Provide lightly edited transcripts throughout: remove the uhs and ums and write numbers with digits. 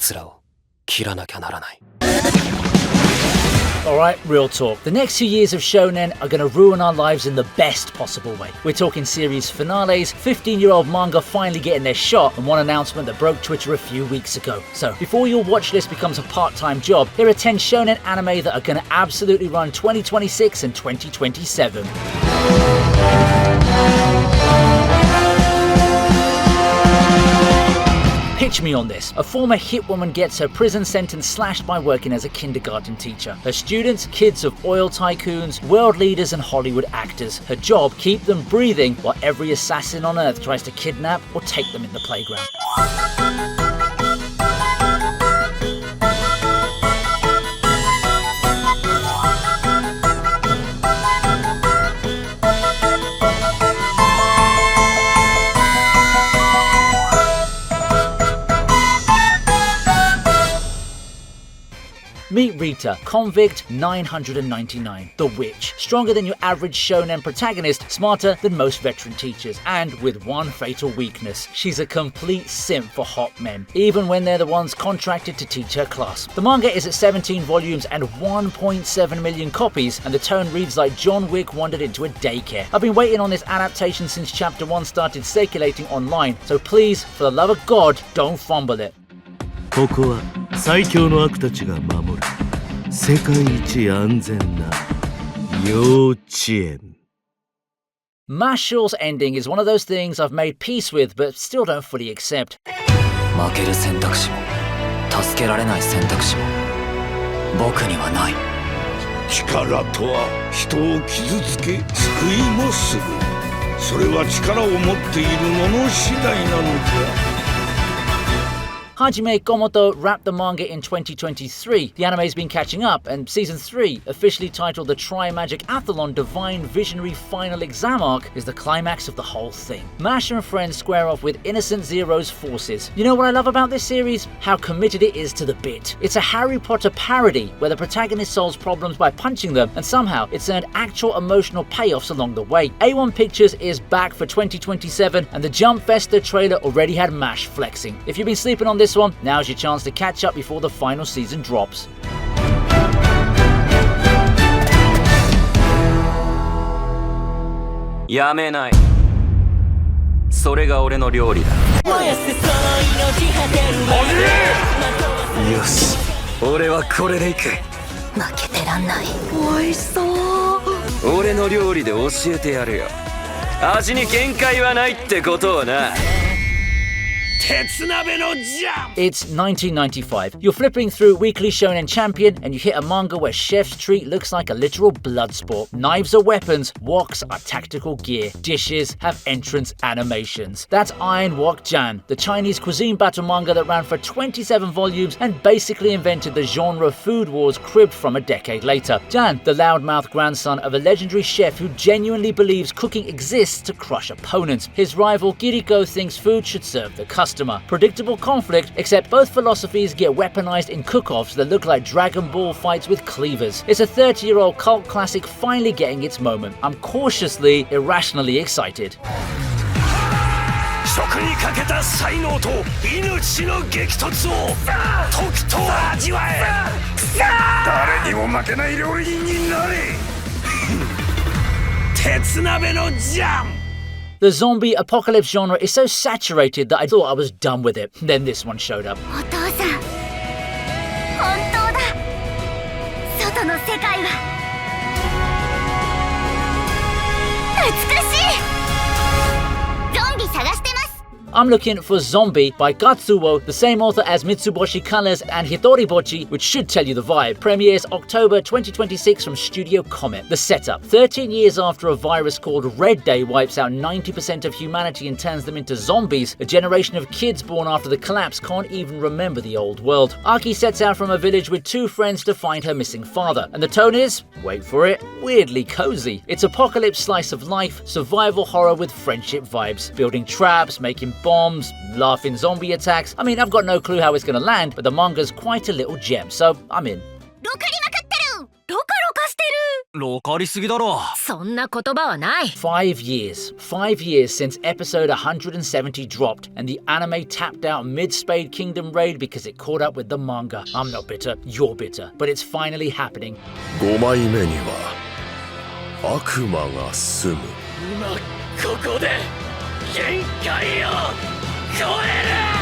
奴らを切らなきゃならない。 Alright, real talk. The next 2 years of Shonen are going to ruin our lives in the best possible way. We're talking series finales, 15-year-old manga finally getting their shot, and one announcement that broke Twitter a few weeks ago. So, before your watch list becomes a part-time job, here are 10 Shonen anime that are going to absolutely run 2026 and 2027. Pitch me on this. A former hit woman gets her prison sentence slashed by working as a kindergarten teacher. Her students, kids of oil tycoons, world leaders and Hollywood actors. Her job, keep them breathing while every assassin on earth tries to kidnap or take them in the playground. Meet Rita, convict 999, the witch. Stronger than your average shonen protagonist, smarter than most veteran teachers, and with one fatal weakness. She's a complete simp for hot men, even when they're the ones contracted to teach her class. The manga is at 17 volumes and 1.7 million copies, and the tone reads like John Wick wandered into a daycare. I've been waiting on this adaptation since chapter 1 started circulating online, so please, for the love of God, don't fumble it. ここは最強の悪たちが守る世界一安全な幼稚園 Mashall's ending is one of those things I've made peace with but still don't fully accept. 負ける選択肢も助けられない選択肢も僕にはない。力とは人を傷つけ救いもする。それは力を持っている者次第なのじゃ。 Hajime Gomoto wrapped the manga in 2023. The anime's been catching up, and Season 3, officially titled the Tri-Magic Athlon Divine Visionary Final Exam Arc, is the climax of the whole thing. Masha and friends square off with Innocent Zero's forces. You know what I love about this series? How committed it is to the bit. It's a Harry Potter parody, where the protagonist solves problems by punching them, and somehow it's earned actual emotional payoffs along the way. A1 Pictures is back for 2027, and the Jump Festa trailer already had Mash flexing. If you've been sleeping on this one, now's your chance to catch up before the final season drops. やめない。それが俺の料理だ。よし、俺はこれでいく。負けてらんない。美味しそう。俺の料理で教えてやるよ。味に限界はないってことをな。 It's 1995. You're flipping through Weekly Shonen Champion and you hit a manga where Chef's Treat looks like a literal blood sport. Knives are weapons, woks are tactical gear, dishes have entrance animations. That's Iron Wok Jan, the Chinese cuisine battle manga that ran for 27 volumes and basically invented the genre food wars cribbed from a decade later. Jan, the loudmouth grandson of a legendary chef who genuinely believes cooking exists to crush opponents. His rival Kiriko thinks food should serve the customer. Predictable conflict, except both philosophies get weaponized in cook-offs that look like Dragon Ball fights with cleavers. It's a 30-year-old cult classic finally getting its moment. I'm cautiously, irrationally excited. 食にかけた才能と命の激突をとくと味わえ。誰にも負けない料理人になれ。鉄鍋のジャン。 The zombie apocalypse genre is so saturated that I thought I was done with it. Then this one showed up. お父さん、本当だ。外の世界は美しい。ゾンビ探してます。 I'm looking for Zombie by Gatsuo, the same author as Mitsuboshi Colors and Hitoribochi, which should tell you the vibe. Premieres October 2026 from Studio Comet. The setup: 13 years after a virus called Red Day wipes out 90% of humanity and turns them into zombies, a generation of kids born after the collapse can't even remember the old world. Aki sets out from a village with two friends to find her missing father, and the tone is, wait for it, weirdly cozy. It's apocalypse slice of life, survival horror with friendship vibes, building traps, making bombs, laughing zombie attacks. I mean, I've got no clue how it's gonna land, but the manga's quite a little gem, so I'm in. ロカりまくってる。ロカロカしてる。廊下ありすぎだろ。そんな言葉はない。 5 years. 5 years since episode 170 dropped, and the anime tapped out mid-Spade Kingdom Raid because it caught up with the manga. I'm not bitter, you're bitter, but it's finally happening. 5枚目には悪魔が住む。今ここで限界を超える。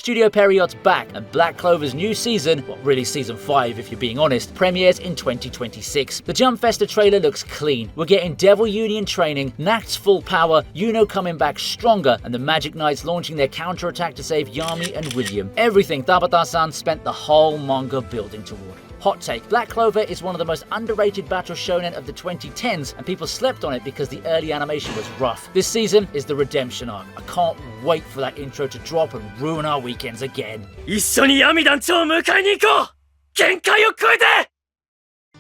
Studio Period's back, and Black Clover's new season, well really season 5 if you're being honest, premieres in 2026. The Jump Festa trailer looks clean. We're getting Devil Union training, Nact's full power, Yuno coming back stronger, and the Magic Knights launching their counterattack to save Yami and William. Everything Tabata-san spent the whole manga building toward. Hot take, Black Clover is one of the most underrated battle shonen of the 2010s, and people slept on it because the early animation was rough. This season is the redemption arc. I can't wait for that intro to drop and ruin our weekends again. 一緒に闇団長を迎えに行こう。限界を超えて。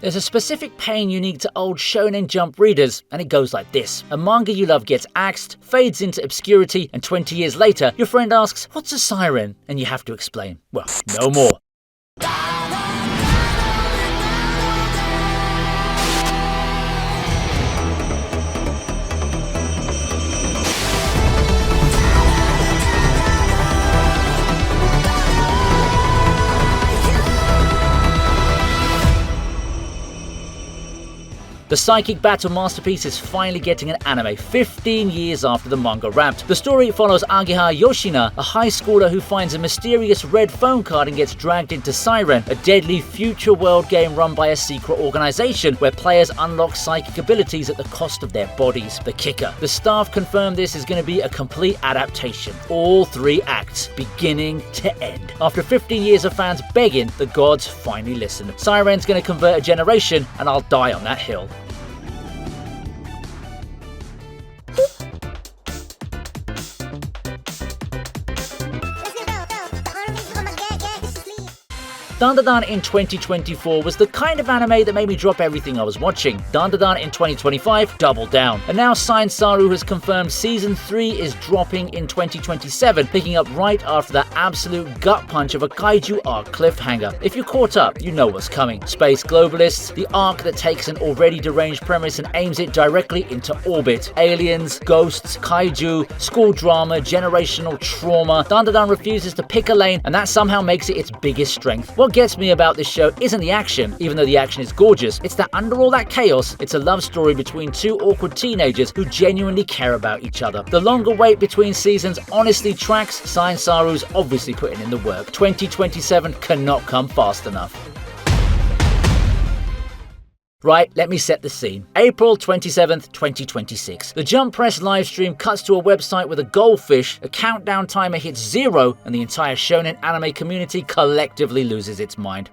There's a specific pain unique to old Shonen Jump readers, and it goes like this. A manga you love gets axed, fades into obscurity, and 20 years later, your friend asks, "What's a siren?" And you have to explain. Well, no more. The psychic battle masterpiece is finally getting an anime 15 years after the manga wrapped. The story follows Agiha Yoshina, a high schooler who finds a mysterious red phone card and gets dragged into Siren, a deadly future world game run by a secret organization where players unlock psychic abilities at the cost of their bodies. The kicker. The staff confirmed this is going to be a complete adaptation. All 3 acts, beginning to end. After 15 years of fans begging, the gods finally listened. Siren's going to convert a generation, and I'll die on that hill. Dandadan in 2024 was the kind of anime that made me drop everything I was watching. Dandadan in 2025 doubled down. And now Science Saru has confirmed Season 3 is dropping in 2027, picking up right after that absolute gut punch of a kaiju arc cliffhanger. If you're caught up, you know what's coming. Space globalists, the arc that takes an already deranged premise and aims it directly into orbit. Aliens, ghosts, kaiju, school drama, generational trauma. Dandadan refuses to pick a lane, and that somehow makes it its biggest strength. What gets me about this show isn't the action, even though the action is gorgeous. It's that under all that chaos, it's a love story between 2 awkward teenagers who genuinely care about each other. The longer wait between seasons honestly tracks. Science Saru's obviously putting in the work. 2027 cannot come fast enough. Right, let me set the scene. April 27th, 2026. The Jump Press livestream cuts to a website with a goldfish, a countdown timer hits 0, and the entire shonen anime community collectively loses its mind.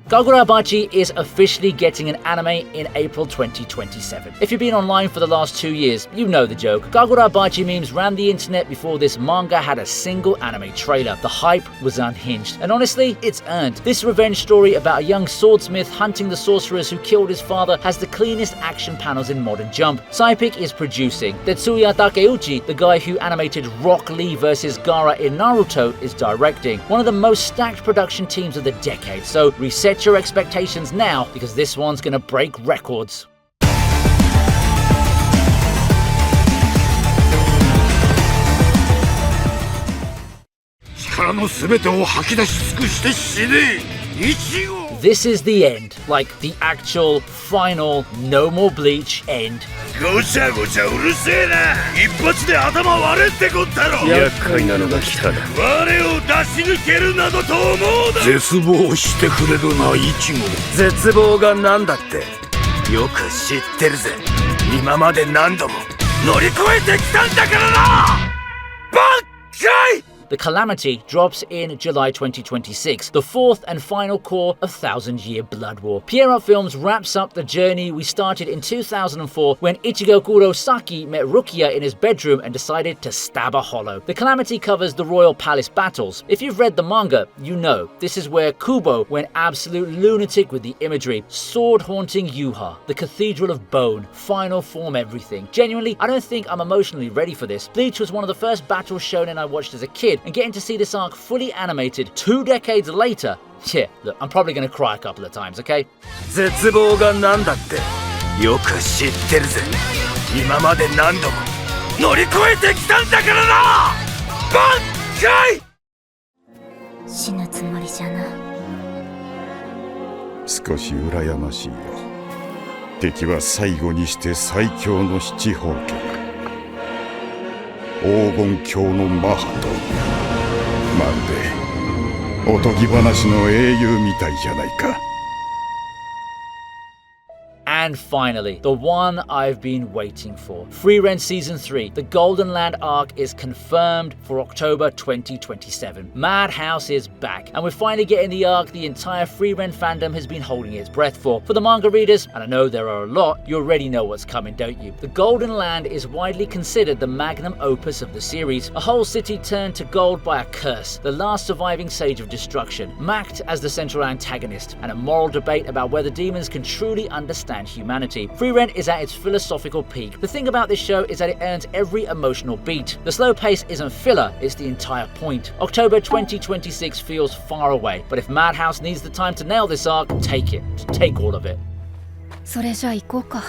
Kagurabachi is officially getting an anime in April 2027. If you've been online for the last 2 years, you know the joke. Kagurabachi memes ran the internet before this manga had a single anime trailer. The hype was unhinged, and honestly, it's earned. This revenge story about a young swordsmith hunting the sorceress who killed his father has the cleanest action panels in modern Jump. Psypic is producing. Tetsuya Takeuchi, the guy who animated Rock Lee vs. Gaara in Naruto, is directing. One of the most stacked production teams of the decade, so reset your expectations now, because this one's gonna break records. 力の全てを吐き出し尽くして死ね。一号。 This is the end, like the actual, final, no more bleach end. ごちゃごちゃうるせえな。一発で頭割れってこったろ。厄介なのが来たな。我を出し抜けるなどと思うな。絶望してくれるな一号。絶望がなんだって。よく知ってるぜ。今まで何度も乗り越えてきたんだからな。バッカイ。 The Calamity drops in July 2026, the fourth and final core of Thousand Year Blood War. Pierrot Films wraps up the journey we started in 2004 when Ichigo Kurosaki met Rukia in his bedroom and decided to stab a hollow. The Calamity covers the Royal Palace battles. If you've read the manga, you know this is where Kubo went absolute lunatic with the imagery. Sword-haunting Yuha, the Cathedral of Bone, final form everything. Genuinely, I don't think I'm emotionally ready for this. Bleach was one of the first battle shonen I watched as a kid, and getting to see this arc fully animated 2 decades later, yeah, look, I'm probably gonna cry a couple of times, okay? 絶望がなんだってよく知ってるぜ。今まで何度も乗り越えてきたんだからな。バッカイ。死ぬつもりじゃな。少し羨ましいよ。敵は最後にして最強の七宝家、黄金鏡のマハト。まるでおとぎ話の英雄みたいじゃないか。 And finally, the one I've been waiting for. Frieren Season 3, the Golden Land arc is confirmed for October 2027. Madhouse is back, and we're finally getting the arc the entire Frieren fandom has been holding its breath for. For the manga readers, and I know there are a lot, you already know what's coming, don't you? The Golden Land is widely considered the magnum opus of the series. A whole city turned to gold by a curse, the last surviving sage of destruction, Macht as the central antagonist, and a moral debate about whether demons can truly understand humanity. Frieren is at its philosophical peak. The thing about this show is that it earns every emotional beat. The slow pace isn't filler, it's the entire point. October 2026 feels far away, but if Madhouse needs the time to nail this arc, take it. Take all of it. それじゃ行こうか。